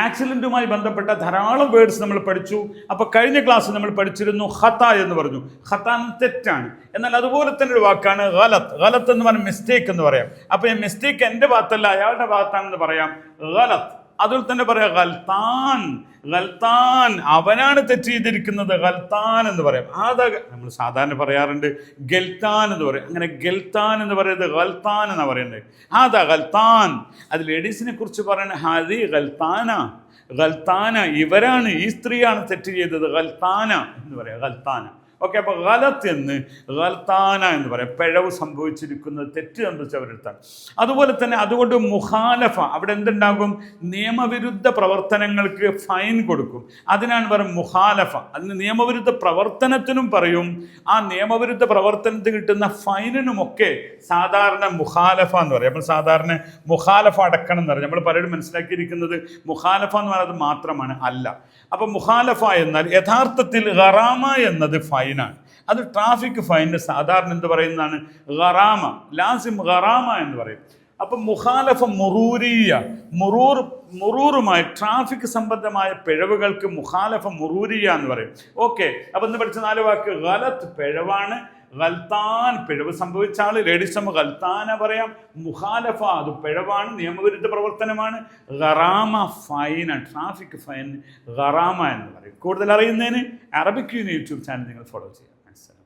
ആക്സിഡൻറ്റുമായി ബന്ധപ്പെട്ട ധാരാളം വേർഡ്സ് നമ്മൾ പഠിച്ചു. അപ്പോൾ കഴിഞ്ഞ ക്ലാസ്സിൽ നമ്മൾ പഠിച്ചിരുന്നു ഖത എന്ന് പറഞ്ഞു. ഖത തെറ്റാണ്. എന്നാൽ അതുപോലെ തന്നെ ഒരു വാക്കാണ് ഗലത്ത്. ഗലത്ത് എന്ന് പറഞ്ഞാൽ മിസ്റ്റേക്ക് എന്ന് പറയാം. അപ്പോൾ ഈ മിസ്റ്റേക്ക് എൻ്റെ ഭാഗത്തല്ല, അയാളുടെ ഭാഗത്താണെന്ന് പറയാം ഗലത്ത്. അതുപോലെ തന്നെ പറയാം ഗൽത്താൻ. ഗൽത്താൻ, അവനാണ് തെറ്റ് ചെയ്തിരിക്കുന്നത്, ഗൽത്താൻ എന്ന് പറയാം. അതാ നമ്മൾ സാധാരണ പറയാറുണ്ട് ഗൽത്താൻ എന്ന് പറയും. അങ്ങനെ ഗൽത്താൻ എന്ന് പറയുന്നത് ഗൽത്താൻ എന്നാണ് പറയുന്നത്. അതാ ഗൽത്താൻ. അത് ലേഡീസിനെ കുറിച്ച് പറയുന്നത് ഹാദി ഗൽത്താന. ഗൽത്താന, ഇവരാണ്, ഈ സ്ത്രീയാണ് തെറ്റ് ചെയ്തത്, ഗൽത്താന എന്ന് പറയാം, ഗൽത്താന. ഓക്കെ, അപ്പോൾ ഗലത്ത് എന്ന് ഗൽത്താന എന്ന് പറയാം. പിഴവ് സംഭവിച്ചിരിക്കുന്നത്, തെറ്റ് സംഭവിച്ചവരെടുത്താണ്. അതുപോലെ തന്നെ അതുകൊണ്ട് മുഖാലഫ, അവിടെ എന്തുണ്ടാകും? നിയമവിരുദ്ധ പ്രവർത്തനങ്ങൾക്ക് ഫൈൻ കൊടുക്കും. അതിനാണ് പറയുന്നത് മുഖാലഫ. അതിന് നിയമവിരുദ്ധ പ്രവർത്തനത്തിനും പറയും, ആ നിയമവിരുദ്ധ പ്രവർത്തനത്തിന് കിട്ടുന്ന ഫൈനിനുമൊക്കെ സാധാരണ മുഖാലഫ എന്ന് പറയും. നമ്മൾ സാധാരണ മുഖാലഫ അടക്കണം എന്ന് പറയും. നമ്മൾ പലരും മനസ്സിലാക്കിയിരിക്കുന്നത് മുഖാലഫ എന്ന് പറയുന്നത് മാത്രമാണ്, അല്ല. അപ്പം മുഖാലഫ എന്നാൽ യഥാർത്ഥത്തിൽ ഗറാമ എന്നത് ഫൈനാണ്. അത് ട്രാഫിക് ഫൈന് സാധാരണ എന്ത് പറയുന്നതാണ്? ഗറാമ, ലാസിം ഗറാമ എന്ന് പറയും. അപ്പം മുഖാലഫ മുറൂരിയ, മുറൂറുമായി ട്രാഫിക് സംബന്ധമായ പിഴവുകൾക്ക് മുഖാലഫ മുറൂരിയ എന്ന് പറയും. ഓക്കെ, അപ്പം ഇന്ന് പഠിച്ച 4 വാക്ക്: ഗലത്ത് പിഴവാണ്, ഗൽത്താൻ പിഴവ് സംഭവിച്ച ആള്, ലേഡീസ് നമ്മൾ ഗൽത്താന പറയാം, മുഖാലഫ അത് പിഴവാണ്, നിയമവിരുദ്ധ പ്രവർത്തനമാണ്, ഗറാമ ഫൈനാണ്, ട്രാഫിക് ഫൈൻ ഗറാമ എന്ന് പറയും. കൂടുതൽ അറിയുന്നതിന് അറബിക് യൂട്യൂബ് ചാനൽ നിങ്ങൾ ഫോളോ ചെയ്യുക.